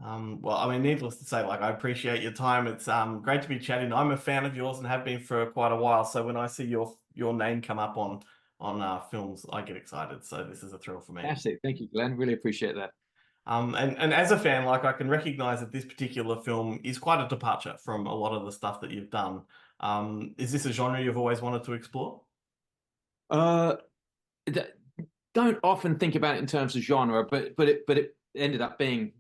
Well, I mean, needless to say, like I appreciate your time. It's great to be chatting. I'm a fan of yours and have been for quite a while. So when I see your name come up on films, I get excited. So this is a thrill for me. Fantastic. Thank you, Glenn. Really appreciate that. And as a fan, like I can recognize that this particular film is quite a departure from a lot of the stuff that you've done. Is this a genre you've always wanted to explore? Uh, d- don't often think about it in terms of genre, but it ended up being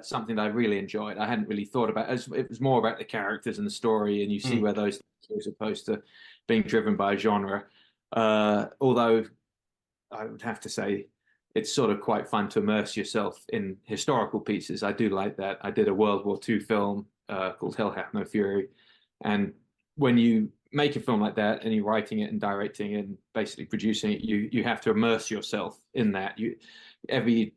something that I really enjoyed. I hadn't really thought about it. It was more about the characters and the story, and you see Mm. where those things are opposed to being driven by a genre. Although I would have to say it's sort of quite fun to immerse yourself in historical pieces. I do like that. I did a World War II film called Hell Hath No Fury, and when you make a film like that and you're writing it and directing it and basically producing it, you have to immerse yourself in that. You every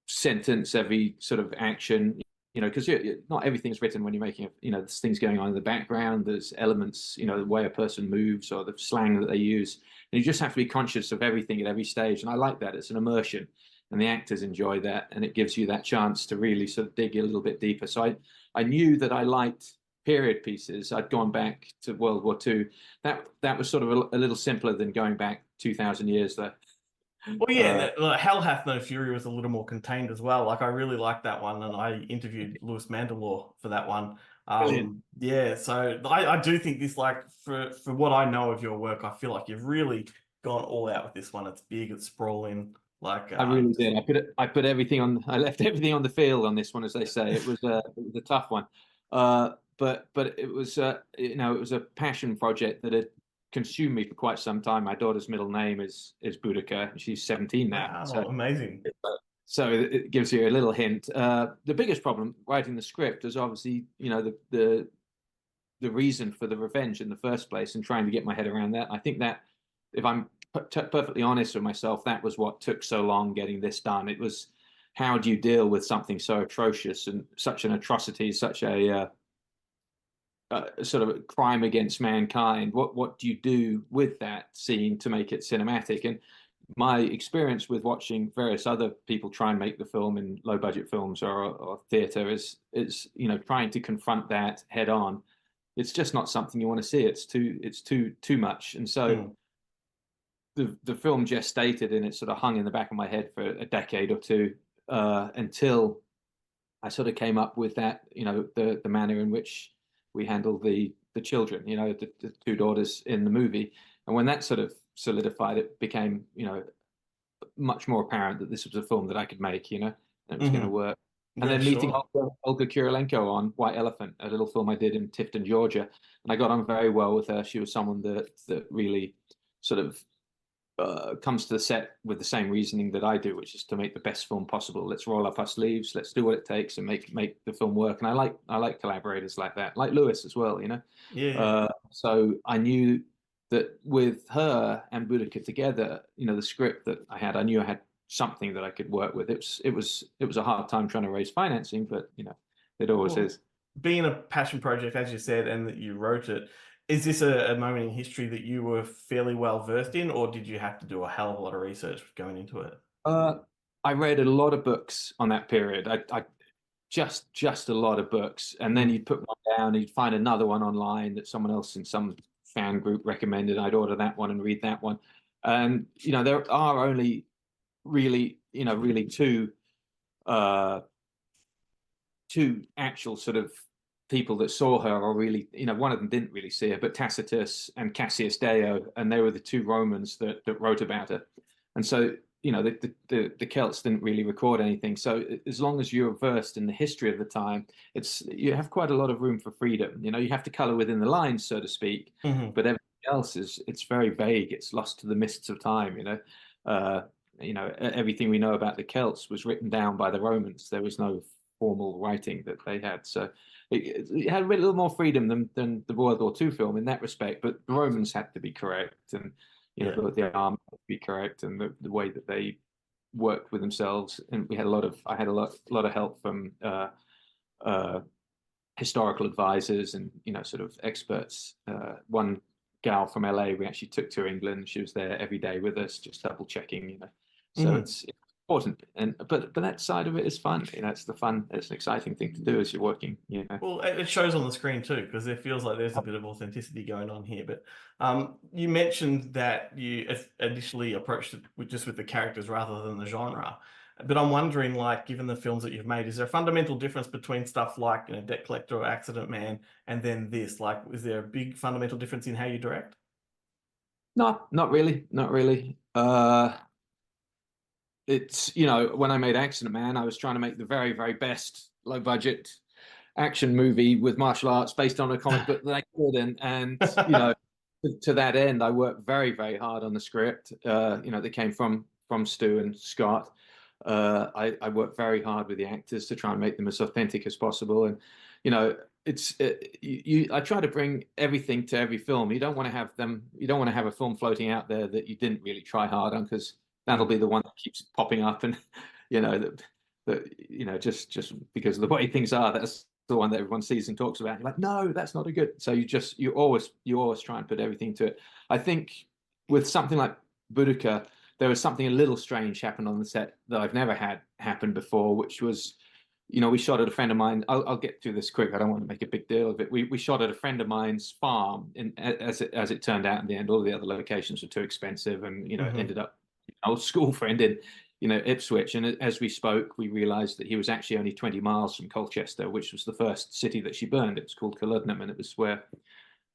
sentence, every sort of action, because not everything's written when you're making there's things going on in the background, there's elements, the way a person moves or the slang that they use. And you just have to be conscious of everything at every stage. And I like that. It's an immersion. And the actors enjoy that. And it gives you that chance to really sort of dig a little bit deeper. So I knew that I liked period pieces. I'd gone back to World War II. That was sort of a little simpler than going back 2,000 years there. Well, yeah, Uh, Hell Hath No Fury was a little more contained as well. Like I really liked that one, and I interviewed Louis Mandylor for that one. Brilliant. Yeah, so I do think this, like for what I know of your work, I feel like you've really gone all out with this one. It's big, it's sprawling, like I really just did. I put everything on. I left everything on the field on this one, as they say. It was a tough one, but it was it was a passion project that had consumed me for quite some time. My daughter's middle name is Boudica, and she's 17 now. So wow, amazing. so it gives you a little hint. The biggest problem writing the script is obviously the reason for the revenge in the first place and trying to get my head around that. I think that if I'm perfectly honest with myself, that was what took so long getting this done. It was how do you deal with something so atrocious and such an atrocity, such a sort of crime against mankind? What do you do with that scene to make it cinematic? And my experience with watching various other people try and make the film in low budget films or theater is trying to confront that head on. It's just not something you want to see. It's too much. And so Mm. the film gestated and it sort of hung in the back of my head for a decade or two until I sort of came up with that, the manner in which we handle the children, the two daughters in the movie. And when that sort of solidified, it became, much more apparent that this was a film that I could make, and it was going to Hmm. work. And Yeah, then meeting sure. Olga Kurylenko on White Elephant, a little film I did in Tifton, Georgia, and I got on very well with her. She was someone that really sort of comes to the set with the same reasoning that I do, which is to make the best film possible. Let's roll up our sleeves, let's do what it takes, and make the film work. And I like collaborators like that, like Lewis as well. Yeah. So I knew that with her and Boudica together, the script that I had, I knew I had something that I could work with. It was a hard time trying to raise financing, but it always Well, is. being a passion project, as you said, and that you wrote it, is this a moment in history that you were fairly well versed in, or did you have to do a hell of a lot of research going into it? Uh, I read a lot of books on that period. I just a lot of books, and then Mm. you'd put one down, and you'd find another one online that someone else in some fan group recommended. I'd order that one and read that one, and there are only really uh, two actual sort of people that saw her, or really, one of them didn't really see her, but Tacitus and Cassius Dio, and they were the two Romans that wrote about her. And so, the Celts didn't really record anything. So as long as you're versed in the history of the time, you have quite a lot of room for freedom. You have to color within the lines, so to speak, Hmm. but everything else it's very vague. It's lost to the mists of time. Everything we know about the Celts was written down by the Romans. There was no formal writing that they had. So it had a little more freedom than the World War II film in that respect. But the Romans had to be correct, and Yeah. the army had to be correct, and the way that they worked with themselves. And I had a lot of help from uh, historical advisors and sort of experts. One gal from LA we actually took to England. She was there every day with us, just double checking. So Hmm. it's important. And but that side of it is fun. You know, it's the fun. It's an exciting thing to do as you're working. You know. Well, it shows on the screen too, because it feels like there's a bit of authenticity going on here. But you mentioned that you initially approached it with the characters rather than the genre. But I'm wondering, like, given the films that you've made, is there a fundamental difference between stuff like, you know, Debt Collector or Accident Man and then this? Like, is there a big fundamental difference in how you direct? No, not really, not really. It's, you know, when I made Accident Man, I was trying to make the very, very best low budget action movie with martial arts based on a comic book that I could, and you know, to that end, I worked very, very hard on the script. You know, that came from Stu and Scott. I worked very hard with the actors to try and make them as authentic as possible, and you know, I try to bring everything to every film. You don't want to have them. You don't want to have a film floating out there that you didn't really try hard on, because that'll be the one that keeps popping up, and you know that you know, just because of the way things are, that's the one that everyone sees and talks about. You're like, no, that's not a good. So you always try and put everything to it. I think with something like Boudica, there was something a little strange happened on the set that I've never had happen before, which was, you know, we shot at a friend of mine. I'll get through this quick. I don't want to make a big deal of it. We shot at a friend of mine's farm, and as it turned out in the end, all the other locations were too expensive, and you know, it ended up an old school friend in, you know, Ipswich. And as we spoke, we realized that he was actually only 20 miles from Colchester, which was the first city that she burned. It was called Cullodenham, and it was where,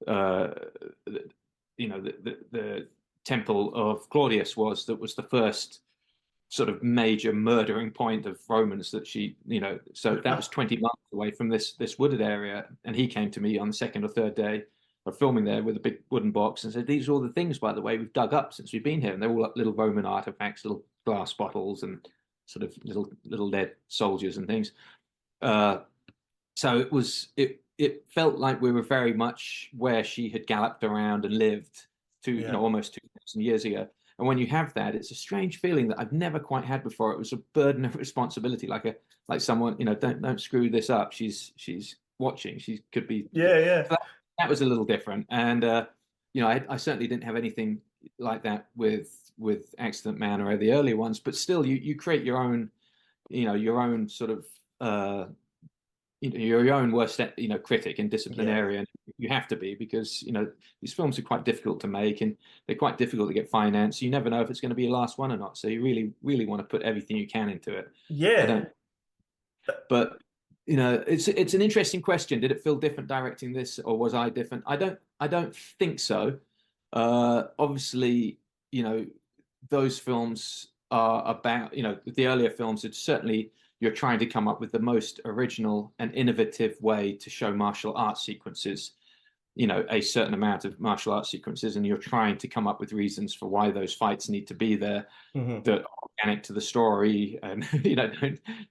you know, the temple of Claudius was. That was the first sort of major murdering point of Romans that she, you know, so that was 20 miles away from this wooded area. And he came to me on the second or third day of filming there with a big wooden box and said, these are all the things, by the way, we've dug up since we've been here. And they're all little Roman artifacts, little glass bottles and sort of little lead soldiers and things. So it felt like we were very much where she had galloped around and lived you know, almost 2,000 years ago. And when you have that, it's a strange feeling that I've never quite had before. It was a burden of responsibility, like someone, you know, don't screw this up. She's watching. She could be. Yeah. So that was a little different. And you know, I certainly didn't have anything like that with Accident Man or the earlier ones. But still, you create your own, you know, your own sort of you know, you're your own worst, you know, critic and disciplinarian. You have to be, because you know, these films are quite difficult to make and they're quite difficult to get financed. You never know if it's going to be your last one or not. So you really want to put everything you can into it. Yeah. But you know, it's an interesting question. Did it feel different directing this, or was I different? I don't think so. Obviously, you know, those films are about, you know, the earlier films, it's certainly, you're trying to come up with the most original and innovative way to show martial arts sequences, you know, a certain amount of martial arts sequences, and you're trying to come up with reasons for why those fights need to be there that are organic to the story, and you know,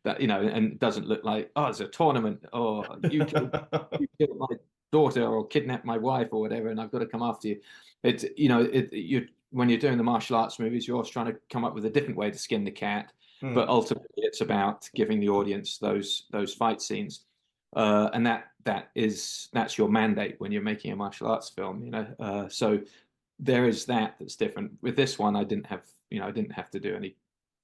that, you know, and it doesn't look like, oh, it's a tournament, or you killed my daughter or kidnapped my wife or whatever, and I've got to come after you. It's, you know, when you're doing the martial arts movies, you're always trying to come up with a different way to skin the cat. But ultimately, it's about giving the audience those fight scenes, and that's your mandate when you're making a martial arts film, you know. So there is that's different. With this one, I didn't have to do any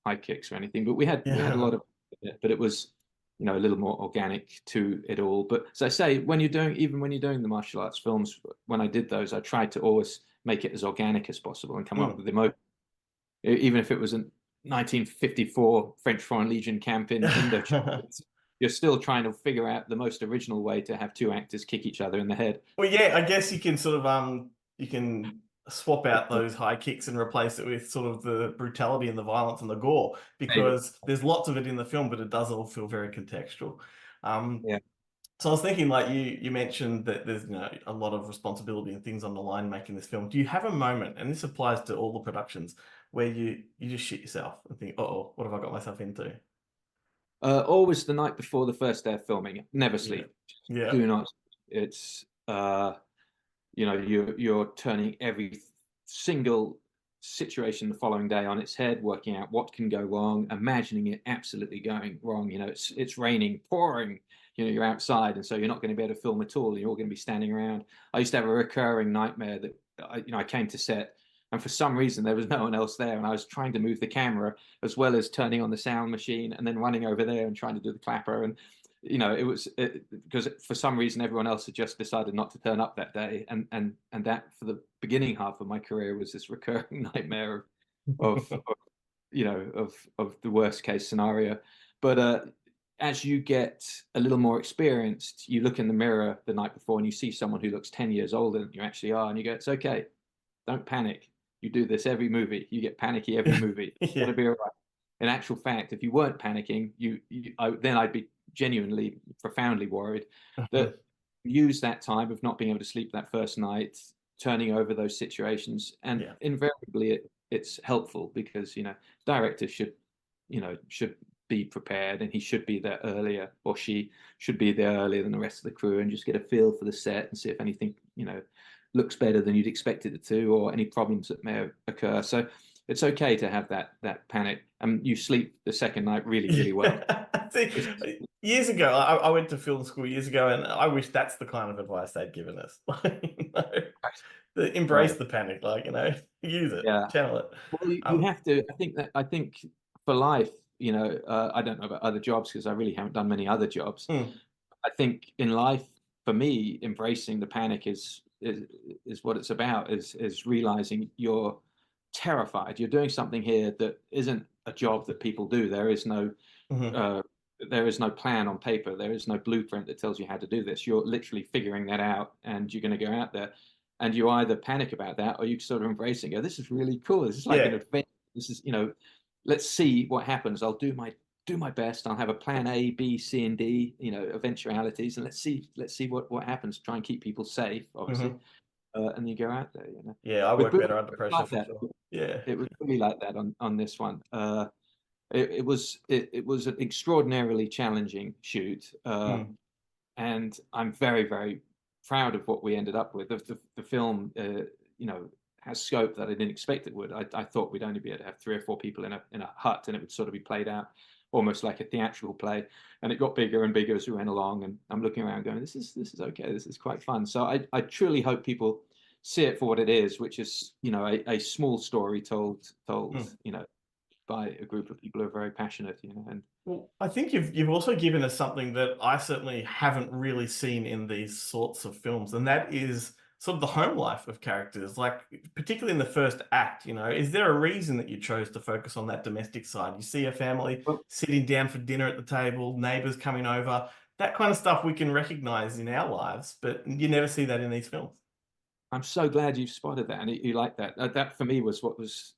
high kicks or anything, but we had a lot of it, but it was, you know, a little more organic to it all. But as I say, when you're doing the martial arts films, when I did those, I tried to always make it as organic as possible and come up with emotion, even if it was an 1954 French Foreign Legion camp in Indochina. You're still trying to figure out the most original way to have two actors kick each other in the head. Well, yeah, I guess you can sort of you can swap out those high kicks and replace it with sort of the brutality and the violence and the gore, because there's lots of it in the film, but it does all feel very contextual. Yeah. So I was thinking, like, you mentioned that there's, you know, a lot of responsibility and things on the line making this film. Do you have a moment, and this applies to all the productions, where you just shit yourself and think, oh, what have I got myself into? Always the night before the first day of filming. Never sleep. Yeah. Do not. It's you know, you're turning every single situation the following day on its head, working out what can go wrong, imagining it absolutely going wrong. You know, it's raining, pouring. You know, you're outside, and so you're not going to be able to film at all. You're all going to be standing around. I used to have a recurring nightmare that I came to set And for some reason, there was no one else there. And I was trying to move the camera as well as turning on the sound machine and then running over there and trying to do the clapper. And, it was because for some reason, everyone else had just decided not to turn up that day. And that for the beginning half of my career was this recurring nightmare of of the worst case scenario. But as you get a little more experienced, you look in the mirror the night before and you see someone who looks 10 years older than you actually are, and you go, it's okay, don't panic. You do this every movie. You get panicky every movie. It's Yeah. gonna be all right. In actual fact, if you weren't panicking, then I'd be genuinely, profoundly worried that use that time of not being able to sleep that first night, turning over those situations, and Yeah. invariably it's helpful because directors should be prepared, and he should be there earlier, or she should be there earlier than the rest of the crew, and just get a feel for the set and see if anything looks better than you'd expected it to, or any problems that may occur. So it's okay to have that panic, and you sleep the second night really well. See, years ago, I went to film school years ago, and I wish that's the kind of advice they'd given us. Embrace Right. the panic, use it, Yeah. channel it. Well, you have to. I think for life, I don't know about other jobs because I really haven't done many other jobs. Mm, I think in life, for me, embracing the panic is what it's about. Is realizing you're terrified. You're doing something here that isn't a job that people do. mhm. Uh, there is no plan on paper. There is no blueprint that tells you how to do this. You're literally figuring that out, and you're going to go out there, and you either panic about that or you sort of embrace it and go, "This is really cool. This is like an Yeah. adventure. This is, let's see what happens. I'll do my best. I'll have a plan A, B, C, and D, eventualities, and let's see what happens. Try and keep people safe, obviously, Mhm. and you go out there. Yeah, I With work Boudica, better under it was pressure like for that. sure. Yeah. It was really like that on this one. It was an extraordinarily challenging shoot, Mm, and I'm very very proud of what we ended up with. The film, has scope that I didn't expect it would. I thought we'd only be able to have 3 or 4 people in a hut, and it would sort of be played out almost like a theatrical play. And it got bigger and bigger as we went along. And I'm looking around going, this is okay. This is quite fun. So I truly hope people see it for what it is, which is a small story told mm. by a group of people who are very passionate, and Well, I think you've also given us something that I certainly haven't really seen in these sorts of films, and that is sort of the home life of characters. Like, particularly in the first act, is there a reason that you chose to focus on that domestic side? You see a family well, sitting down for dinner at the table, neighbors coming over, that kind of stuff we can recognize in our lives, but you never see that in these films. I'm so glad you spotted that and you like that. That for me was what was,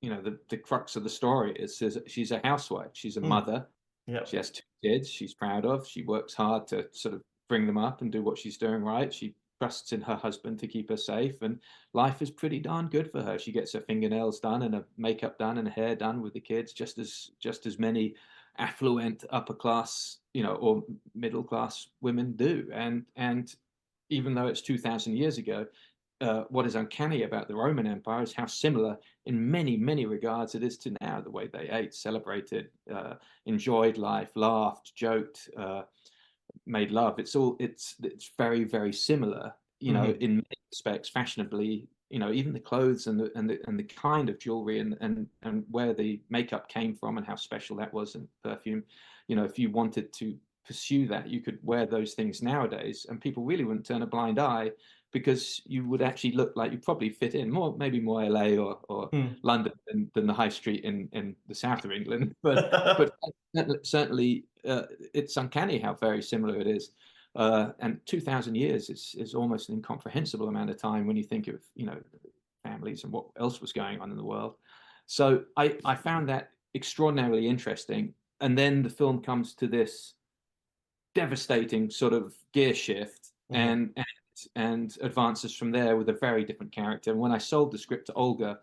the crux of the story is she's a housewife, she's a Mm, mother, she yep. has 2 kids she's proud of, she works hard to sort of bring them up and do what she's doing right. She trusts in her husband to keep her safe, and life is pretty darn good for her. She gets her fingernails done and her makeup done and her hair done with the kids, just as many affluent upper class, or middle class women do. And even though it's 2,000 years ago, what is uncanny about the Roman Empire is how similar, in many, many regards, it is to now. The way they ate, celebrated, enjoyed life, laughed, joked, made love. It's very, very similar. Mhm. In many respects, fashionably. Even the clothes and the kind of jewelry and where the makeup came from and how special that was, and perfume. If you wanted to pursue that, you could wear those things nowadays, and people really wouldn't turn a blind eye because you would actually look like you probably fit in more, maybe more LA or Mm. London than the high street in the south of England. But certainly, it's uncanny how very similar it is. And 2,000 years is almost an incomprehensible amount of time when you think of families and what else was going on in the world. So I found that extraordinarily interesting. And then the film comes to this devastating sort of gear shift, Mhm. and advances from there with a very different character. And when I sold the script to Olga,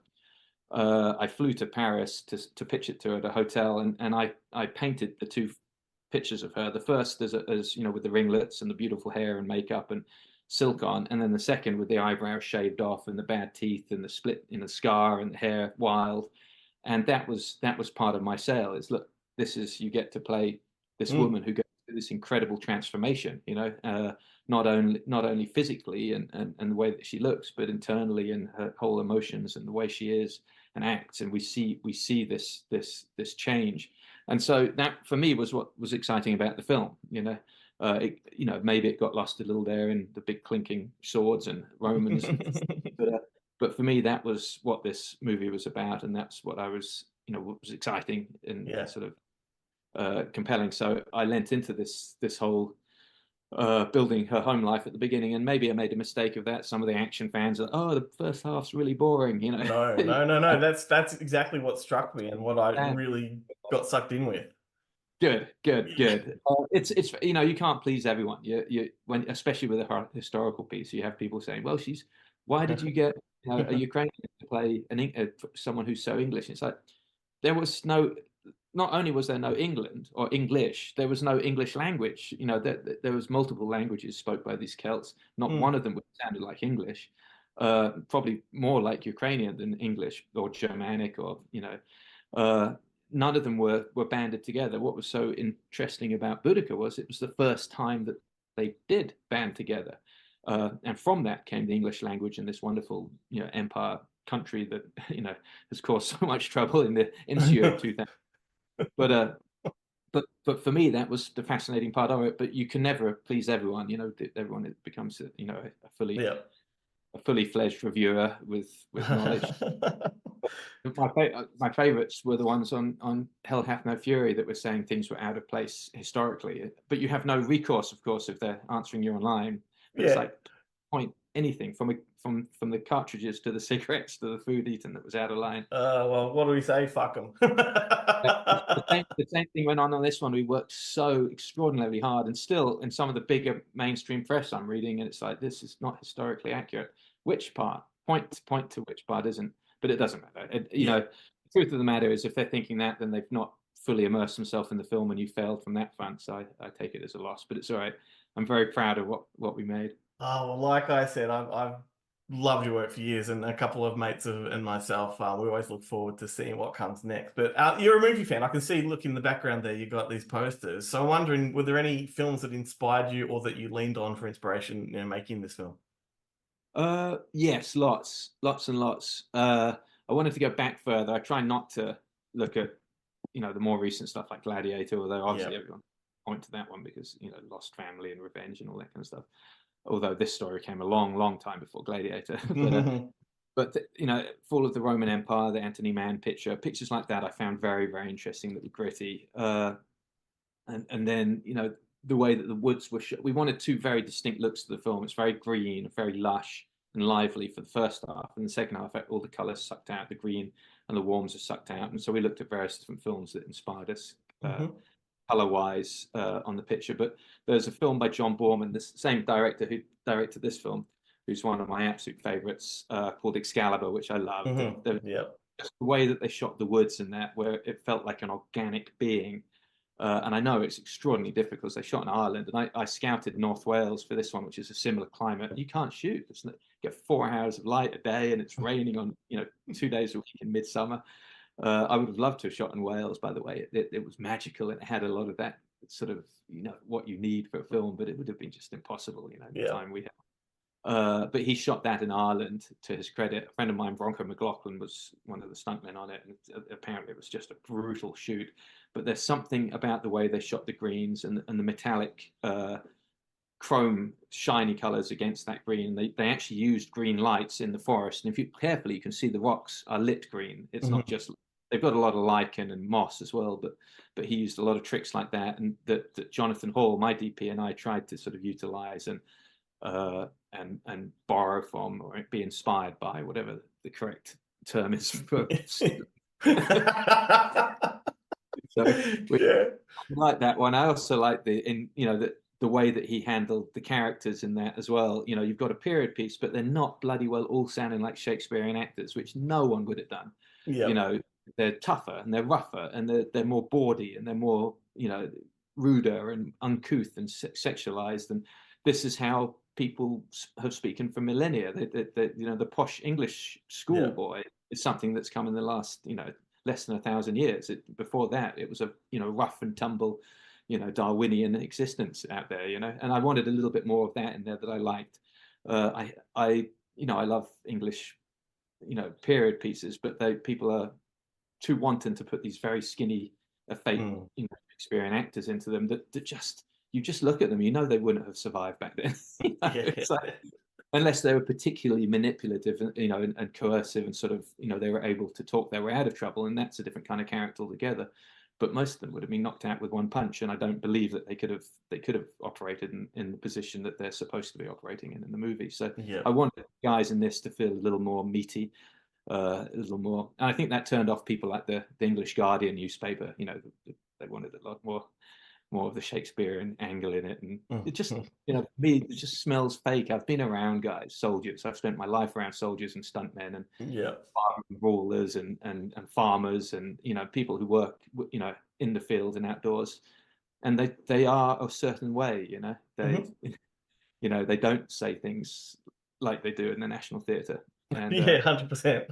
I flew to Paris to pitch it to her at a hotel, and I painted the 2 pictures of her. The first as with the ringlets and the beautiful hair and makeup and silk on, and then the second with the eyebrows shaved off and the bad teeth and the split in the scar and the hair wild. And that was part of my sale. Is look, this is, you get to play this Mm. woman who goes through this incredible transformation, not only physically and the way that she looks, but internally and her whole emotions and the way she is and acts. And we see this change. And so that for me was what was exciting about the film. Maybe it got lost a little there in the big clinking swords and Romans, but for me that was what this movie was about, and that's what what was exciting and sort of compelling. So I lent into this whole building her home life at the beginning, and maybe I made a mistake of that. Some of the action fans are, oh, the first half's really boring, No. That's exactly what struck me and what I And really got sucked in with. good. It's you can't please everyone. When especially with a historical piece, you have people saying, well, why did you get a Ukrainian to play someone who's so English? It's like there was not only was there no England or English, there was no English language. There was multiple languages spoke by these Celts. Not one of them sounded like English. Probably more like Ukrainian than English or Germanic, or none of them were banded together. What was so interesting about Boudica was it was the first time that they did band together, and from that came the English language and this wonderful empire country that has caused so much trouble in the ensuing 2000. But for me that was the fascinating part of it. But you can never please everyone. Everyone becomes a fully fledged reviewer with knowledge. My favorites were the ones on Hell Hath No Fury that were saying things were out of place historically, but you have no recourse, of course, if they're answering you online. It's like point anything from the cartridges to the cigarettes to the food eaten that was out of line. Well, what do we say? Fuck them. The same thing went on this one. We worked so extraordinarily hard, and still in some of the bigger mainstream press I'm reading, and it's like, this is not historically accurate. Which part? Point to which part isn't, but it doesn't matter. The truth of the matter is, if they're thinking that, then they've not fully immersed themselves in the film, and you failed from that front. So I take it as a loss, but it's all right. I'm very proud of what we made. Oh, well, like I said, I've loved your work for years, and a couple of mates and myself, we always look forward to seeing what comes next. But you're a movie fan. I can see, look in the background there, you got these posters. So I'm wondering, were there any films that inspired you or that you leaned on for inspiration, making this film? Yes, lots and lots. I wanted to go back further. I try not to look at, the more recent stuff like Gladiator, although obviously everyone point to that one because, lost family and revenge and all that kind of stuff. Although this story came a long time before Gladiator. But Fall of the Roman Empire, the Anthony Mann pictures like that I found very, very interesting, that were gritty. And then, the way that the woods were shot. We wanted two very distinct looks to the film. It's very green, very lush and lively for the first half. And the second half, all the colors sucked out, the green and the warms are sucked out. And so we looked at various different films that inspired us color-wise on the picture. But there's a film by John Boorman, the same director who directed this film, who's one of my absolute favorites, called Excalibur, which I love. Just the way that they shot the woods in that, where it felt like an organic being. And I know it's extraordinarly difficult. They shot in Ireland, and I scouted North Wales for this one, which is a similar climate. You can't shoot. You get 4 hours of light a day, and it's raining on 2 days a week in midsummer. I would have loved to have shot in Wales, by the way. It was magical, and it had a lot of that sort of what you need for a film, but it would have been just impossible, the time we had. But he shot that in Ireland, to his credit. A friend of mine, Bronco McLaughlin, was one of the stuntmen on it, and apparently it was just a brutal shoot. But there's something about the way they shot the greens and the metallic chrome shiny colors against that green. They actually used green lights in the forest, and if you carefully, you can see the rocks are lit green. It's not just, they've got a lot of lichen and moss as well, but he used a lot of tricks like that, and that Jonathan Hall, my DP, and I tried to sort of utilize and borrow from, or be inspired by, whatever the correct term is for. So I like that one. I also like the way that he handled the characters in that as well. You've got a period piece, but they're not bloody well all sounding like Shakespearean actors, which no one would have done. They're tougher and they're rougher and they're more bawdy and they're more ruder and uncouth and sexualized. And this is how people have spoken for millennia. The posh English schoolboy is something that's come in the last less than 1,000 years. Before that, it was a rough and tumble Darwinian existence out there, and I wanted a little bit more of that in there that I liked. I love English, period pieces, but people are too wanton to put these very skinny, fake, Shakespearean actors into them that just, you just look at them, they wouldn't have survived back then. It's like, unless they were particularly manipulative, and coercive, and sort of, they were able to talk their way out of trouble, and that's a different kind of character altogether. But most of them would have been knocked out with one punch, and I don't believe that they could have operated in the position that they're supposed to be operating in the movie. So I wanted guys in this to feel a little more meaty, a little more, and I think that turned off people like the English Guardian newspaper. They wanted a lot more of the Shakespearean angle in it, and it just, me, it just smells fake. I've been around soldiers. I've spent my life around soldiers and stuntmen and rulers and farmers and people who work in the field and outdoors, and they are a certain way. They they don't say things like they do in the National Theatre. And 100%.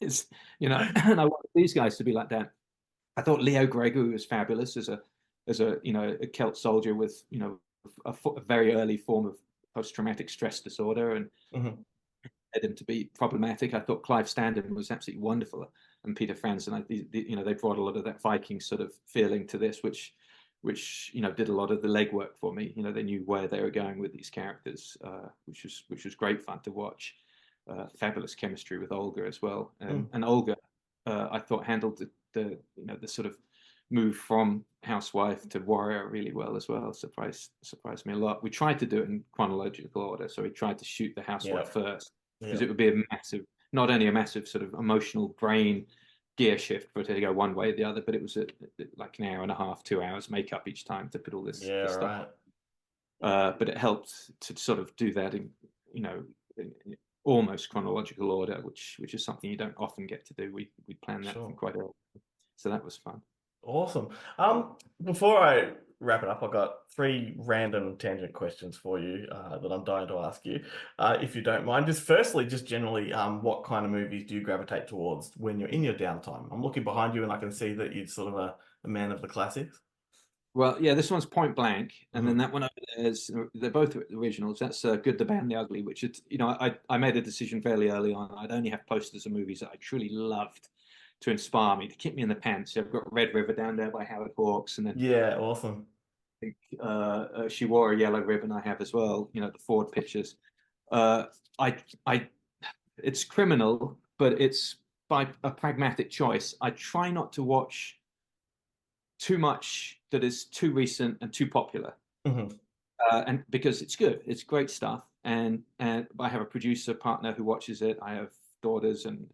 It's and I want these guys to be like that. I thought Leo Gregory was fabulous as a a Celt soldier with a very early form of post-traumatic stress disorder, and led him to be problematic. I thought Clive Standen was absolutely wonderful, and Peter Franzen. They brought a lot of that Viking sort of feeling to this, which did a lot of the legwork for me. They knew where they were going with these characters, which was great fun to watch. Fabulous chemistry with Olga as well, and Olga, I thought handled the sort of move from housewife to warrior really well as well. Surprised me a lot. We tried to do it in chronological order, so we tried to shoot the housewife first, because it would be not only a massive sort of emotional brain gear shift for it to go one way or the other, but it was like an hour and a half, 2 hours makeup each time to put all this stuff. But it helped to sort of do that in almost chronological order, which is something you don't often get to do. We planned that quite early, so that was fun. Awesome. Before I wrap it up, I've got 3 random tangent questions for you that I'm dying to ask you, if you don't mind. Just firstly, just generally, what kind of movies do you gravitate towards when you're in your downtime? I'm looking behind you and I can see that you're sort of a man of the classics. Well, yeah, this one's Point Blank, and then that one over there they're both originals. That's Good, the Bad, and the Ugly, which I made a decision fairly early on. I'd only have posters of movies that I truly loved to inspire me, to keep me in the pants. So I've got Red River down there by Howard Hawks, and then awesome. I think She Wore a Yellow Ribbon I have as well. The Ford pictures. It's criminal, but it's by a pragmatic choice. I try not to watch too much that is too recent and too popular, and because it's good, it's great stuff, and I have a producer partner who watches it. I have daughters and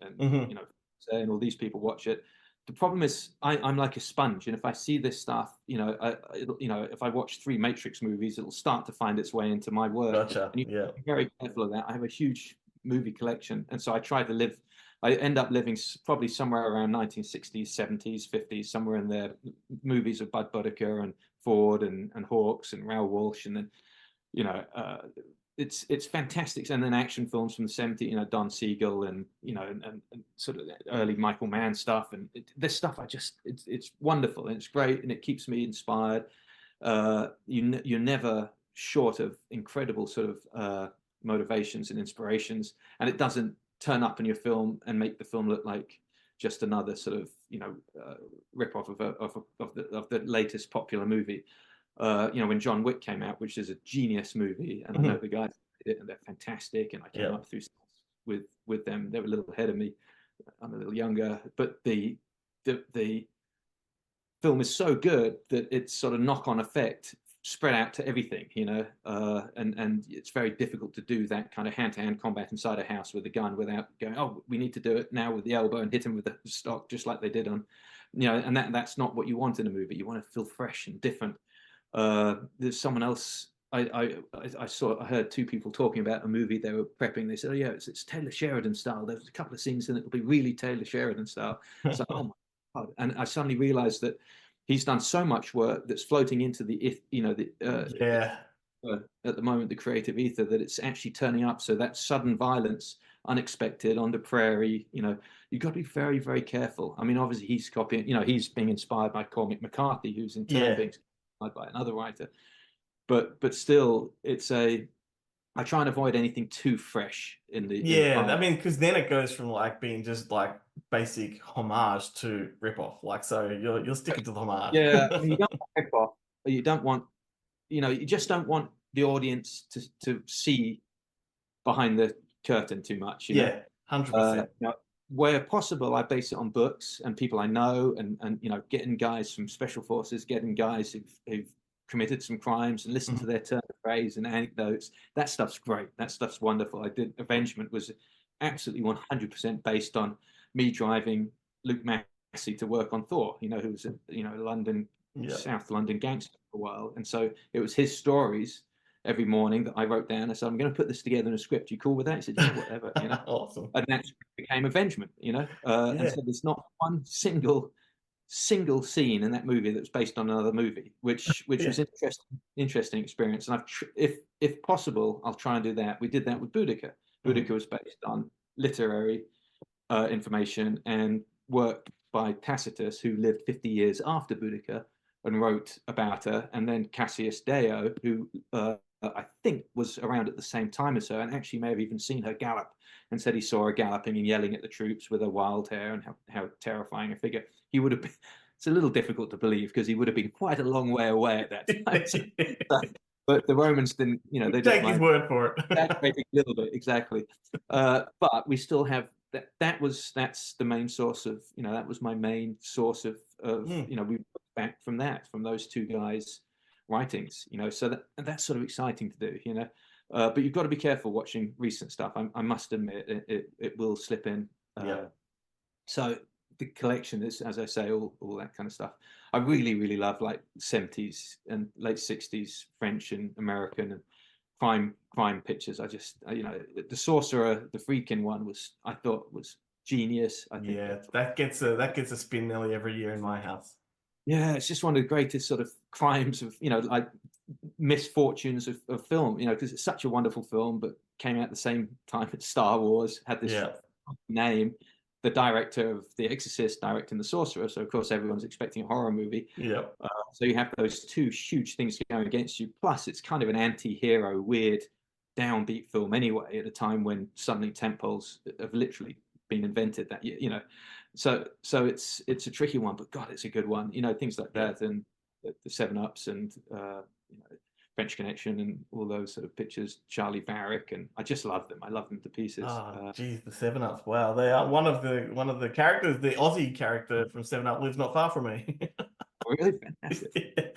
and all these people watch it. The problem is I'm like a sponge, and if I see this stuff, if I watch 3 Matrix movies, it'll start to find its way into my work. Gotcha. And you be very careful of that. I have a huge movie collection, and so I end up living probably somewhere around 1960s, 70s, 50s, somewhere in there. Movies of Bud Boudica and Ford and Hawks and Raoul Walsh, and then it's fantastic. And then action films from the 70s, Don Siegel and and sort of early Michael Mann stuff, and this stuff it's wonderful, and it's great, and it keeps me inspired. You're never short of incredible sort of motivations and inspirations, and it doesn't turn up in your film and make the film look like just another sort of rip off of the latest popular movie. When John Wick came out, which is a genius movie, and I know the guys did it, and they're fantastic, and I came up through with them. They were a little ahead of me. I'm a little younger, but the film is so good that it's sort of knock-on effect spread out to everything, and it's very difficult to do that kind of hand-to-hand combat inside a house with a gun without going, oh, we need to do it now with the elbow and hit him with the stock, just like they did on, and that's not what you want in a movie. You want to feel fresh and different. There's someone else. I heard 2 people talking about a movie they were prepping. They said, oh yeah, it's Taylor Sheridan style. There's a couple of scenes and it'll be really Taylor Sheridan style. So, oh my God. And I suddenly realized that he's done so much work that's floating into the at the moment, the creative ether, that it's actually turning up. So that sudden violence unexpected on the prairie. You know, you've got to be very, very careful. I mean, obviously he's copying, you know, he's being inspired by Cormac McCarthy, who's in turn Yeah. being inspired by another writer. But still, I try and avoid anything too fresh in the Yeah, I art. mean, because then it goes from like being just like basic homage to rip off. Like, so you're sticking to the homage. Yeah, I mean, you don't want rip off, or you don't want, you know, you just don't want the audience to see behind the curtain too much, you know. Yeah, 100%. You know, where possible, I base it on books and people I know, and you know, getting guys from special forces, getting guys who've committed some crimes, and listen to their turn of phrase and anecdotes. That stuff's great. That stuff's wonderful. I did Avengement was absolutely 100% based on me driving Luke Massey to work on Thor. You know, who was a London, Yeah. South London gangster for a while, and so it was his stories every morning that I wrote down. I said, I'm going to put this together in a script. You cool with that? He said, yeah, whatever, you know. Awesome. And that became Avengement, you know. Yeah. And so there's not one single scene in that movie that was based on another movie, which Yeah. was interesting experience. And if possible, I'll try and do that. We did that with Boudica. Boudica was based on literary information and work by Tacitus, who lived 50 years after Boudica and wrote about her, and then Cassius Dio, who I think was around at the same time as her, and actually may have even seen her gallop, and said he saw her galloping and yelling at the troops with her wild hair, and how terrifying a figure he would have been. It's a little difficult to believe because he would have been quite a long way away at that time. But the Romans didn't, you know, they didn't Take his word for it. a little bit, exactly. But we still have that. That's the main source of, you know, that was my main source of you know, we back from those two guys' writings, you know, so that's sort of exciting to do, you know. But you've got to be careful watching recent stuff. I must admit, it will slip in. Yeah. So the collection is, as I say, all that kind of stuff. I really, really love like 70s and late 60s French and American and crime pictures. I just, you know, the Sorcerer, the Freakin' one I thought was genius. I think that gets a spin nearly every year in my house. Yeah, it's just one of the greatest sort of crimes of, you know, like misfortunes of film, you know, because it's such a wonderful film, but came out at the same time as Star Wars, had this name. The director of The Exorcist directing The Sorcerer, so of course everyone's expecting a horror movie. Yeah. So you have those two huge things going against you. Plus, it's kind of an anti-hero, weird, downbeat film anyway, at a time when suddenly temples have literally been invented that year, you know. So it's a tricky one, but God, it's a good one. You know, things like that, and the 7-Ups, and you know, French Connection, and all those sort of pictures. Charlie Varick, and I just love them. I love them to pieces. Oh, geez, the 7-Ups. Wow, they are one of the characters. The Aussie character from 7-Up lives not far from me. Really fantastic.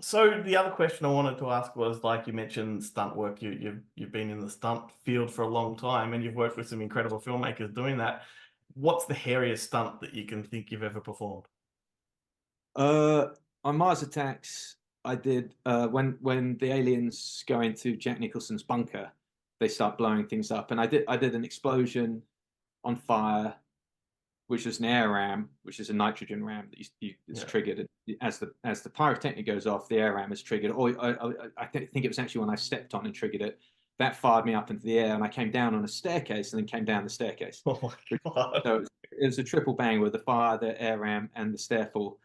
So the other question I wanted to ask was, like you mentioned, stunt work. You've been in the stunt field for a long time, and you've worked with some incredible filmmakers doing that. What's the hairiest stunt that you can think you've ever performed? On Mars Attacks, I did when the aliens go into Jack Nicholson's bunker, they start blowing things up, and I did an explosion on fire, which is an air ram, which is a nitrogen ram that is triggered as the pyrotechnic goes off. The air ram is triggered. Or I think it was actually when I stepped on and triggered it. That fired me up into the air, and I came down on a staircase and then came down the staircase. Oh my God. So it was a triple bang with the fire, the air ram, and the stairfall.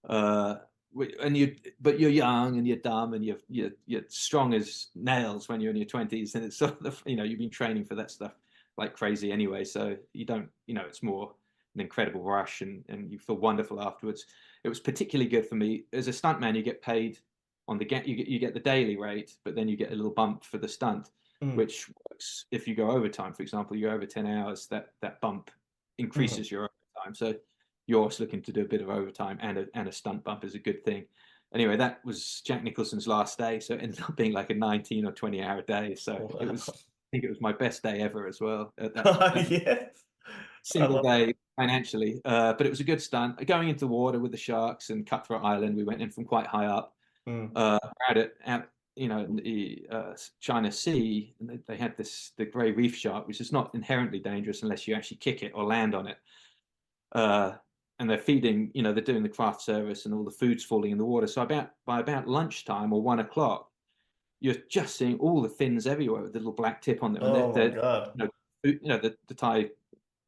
But you're young and you're dumb and you're strong as nails when you're in your 20s, and it's sort of, you know, you've been training for that stuff like crazy anyway, so you don't, you know, it's more an incredible rush, and you feel wonderful afterwards. It was particularly good for me as a stuntman. You get paid on you get the daily rate, but then you get a little bump for the stunt, which works if you go overtime. For example, you go over 10 hours, that bump increases your overtime. So you're also looking to do a bit of overtime, and a stunt bump is a good thing. Anyway, that was Jack Nicholson's last day, so it ended up being like a 19 or 20-hour day. So it was, I think it was my best day ever as well. Single day financially, but it was a good stunt. Going into the water with the sharks and Cutthroat Island, we went in from quite high up. Out, you know, in the China Sea, and they had the grey reef shark, which is not inherently dangerous unless you actually kick it or land on it. And they're feeding, you know, they're doing the craft service, and all the food's falling in the water. So by about lunchtime or 1 o'clock, you're just seeing all the fins everywhere with the little black tip on them. Oh my God. You know, the Thai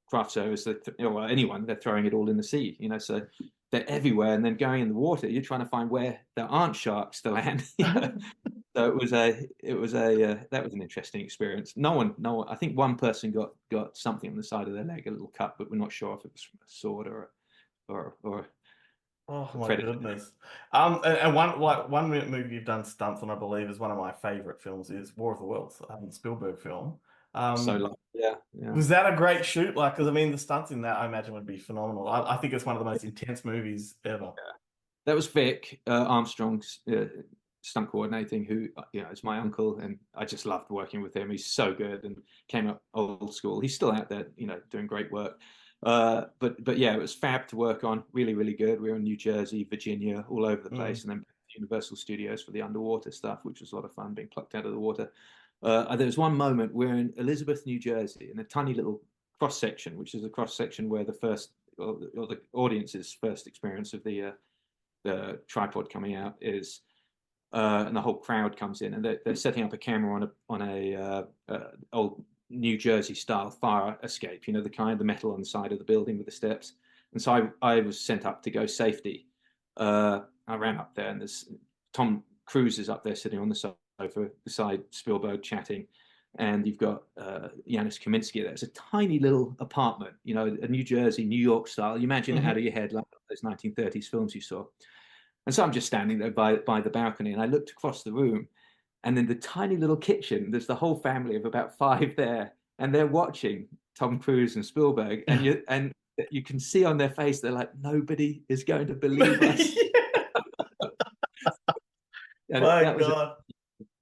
craft service, or anyone, they're throwing it all in the sea, so they're everywhere, and then going in the water, you're trying to find where there aren't sharks to land. So it was that was an interesting experience. No one, I think one person got something on the side of their leg, a little cut, but we're not sure if it was from a sword or Oh a my predator. goodness. And one movie you've done stunts on, I believe, is one of my favorite films, is War of the Worlds, Spielberg film. So yeah. Was that a great shoot? Like, because I mean, the stunts in that, I imagine, would be phenomenal. I think it's one of the most intense movies ever. That was Vic Armstrong's stunt coordinating, who is my uncle, and I just loved working with him. He's so good and came up old school. He's still out there, doing great work. But yeah, it was fab to work on. Really, really good. We were in New Jersey, Virginia, all over the place, and then Universal Studios for the underwater stuff, which was a lot of fun, being plucked out of the water. There was one moment we're in Elizabeth, New Jersey, in a tiny little cross section, which is a cross section where the audience's first experience of the tripod coming out is, and the whole crowd comes in, and they're setting up a camera on a old New Jersey style fire escape, the metal on the side of the building with the steps. And so I was sent up to go safety. I ran up there, and there's Tom Cruise is up there sitting on the sofa beside Spielberg chatting, and you've got Janusz Kaminski there. It's a tiny little apartment, a New Jersey, New York style. You imagine it out of your head, like those 1930s films you saw. And so I'm just standing there by the balcony, and I looked across the room, and in the tiny little kitchen, there's the whole family of about 5 there, and they're watching Tom Cruise and Spielberg, and you can see on their face, they're like, nobody is going to believe us. And that was an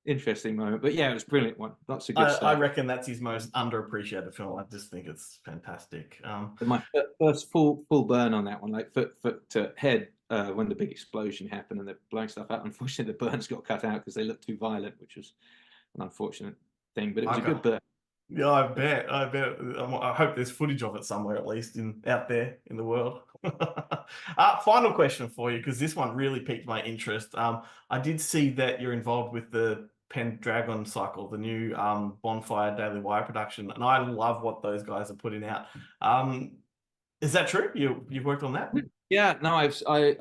interesting moment. But yeah, it was a brilliant one. Lots of good stuff. I reckon that's his most underappreciated film. I just think it's fantastic. My first full burn on that one, like foot to head, when the big explosion happened and they're blowing stuff out. Unfortunately, the burns got cut out because they looked too violent, which was an unfortunate thing. But it was a good burn. Yeah, I bet. I hope there's footage of it somewhere, at least out there in the world. Final question for you, because this one really piqued my interest. I did see that you're involved with the Pendragon Cycle, the new Bonfire Daily Wire production, and I love what those guys are putting out. Is that true? You've worked on that? Yeah, no, I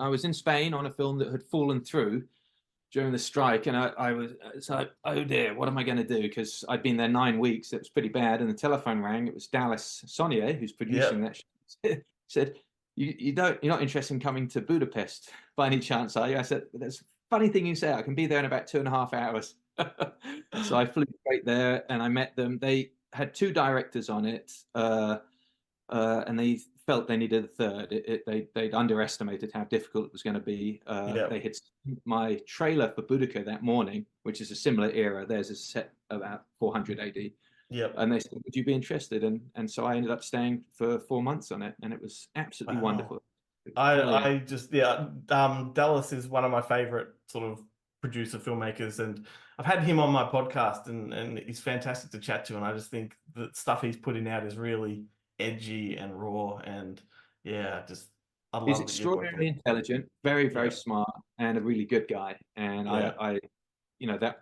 was in Spain on a film that had fallen through during the strike, and I was like, oh dear, what am I going to do? Because I'd been there 9 weeks. It was pretty bad, and the telephone rang. It was Dallas Sonnier, who's producing that show. Said, you're not interested in coming to Budapest by any chance, are you? I said, that's a funny thing you say. I can be there in about 2.5 hours. So I flew straight there, and I met them. They had 2 directors on it, and they felt they needed a third. They'd underestimated how difficult it was going to be. They had seen my trailer for Boudica that morning, which is a similar era. Theirs is set about 400 AD. Yep. And they said, would you be interested? And so I ended up staying for 4 months on it, and it was absolutely wonderful. Dallas is one of my favorite sort of producer filmmakers, and I've had him on my podcast, and he's fantastic to chat to, and I just think the stuff he's putting out is really edgy and raw, and I love. He's extraordinarily intelligent, very, very smart, and a really good guy. And I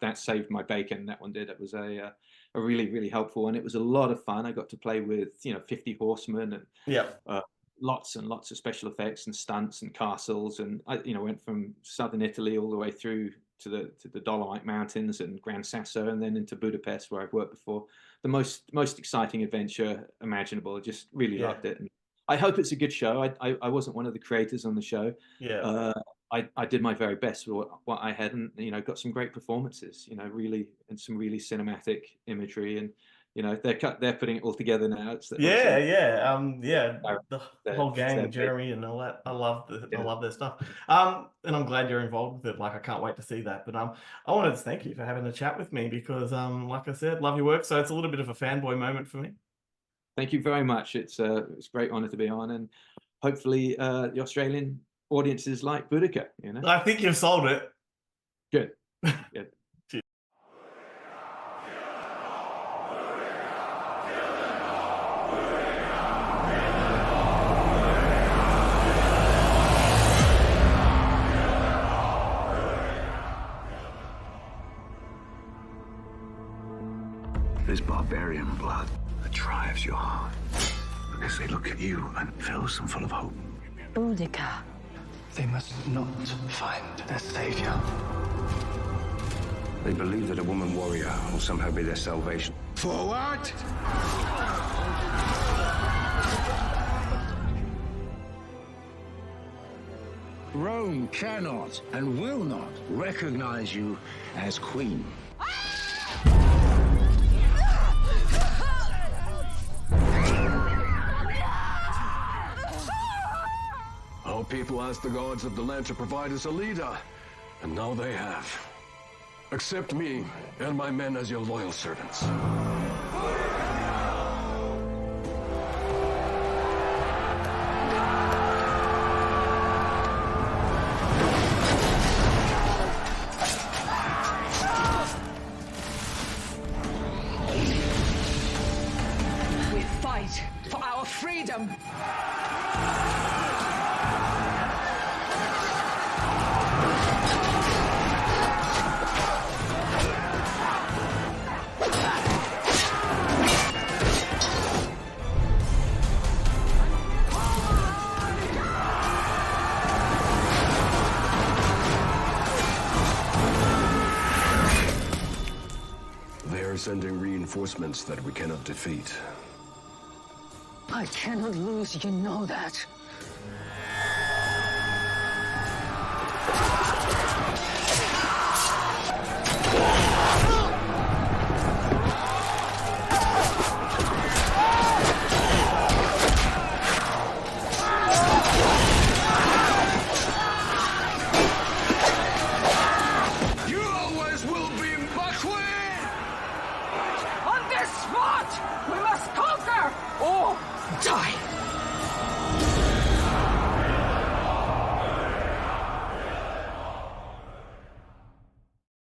that saved my bacon. That one did. It was a really, really helpful one. It was a lot of fun. I got to play with 50 horsemen and lots and lots of special effects and stunts and castles, and I went from southern Italy all the way through to the Dolomite Mountains and Gran Sasso, and then into Budapest, where I've worked before. The most exciting adventure imaginable. I just really loved it, and I hope it's a good show. I wasn't one of the creators on the show. I did my very best with what I had, and got some great performances. Really, and some really cinematic imagery, and they're putting it all together now. The whole gang, Jeremy and all that. I love their stuff. And I'm glad you're involved with it. Like, I can't wait to see that. But I wanted to thank you for having a chat with me, because like I said, love your work. So it's a little bit of a fanboy moment for me. Thank you very much. It's a great honor to be on, and hopefully the Australian audiences like Boudica. I think you've sold it. Good. Good. This barbarian blood that drives your heart. Because they look at you and fills them full of hope. Boudica. They must not find their savior. They believe that a woman warrior will somehow be their salvation. Forward! Rome cannot and will not recognize you as queen. Our people asked the gods of the land to provide us a leader, and now they have. Accept me and my men as your loyal servants. We fight for our freedom. They're sending reinforcements that we cannot defeat. I cannot lose, you know that. You always will be my queen! On this spot, we must conquer or die.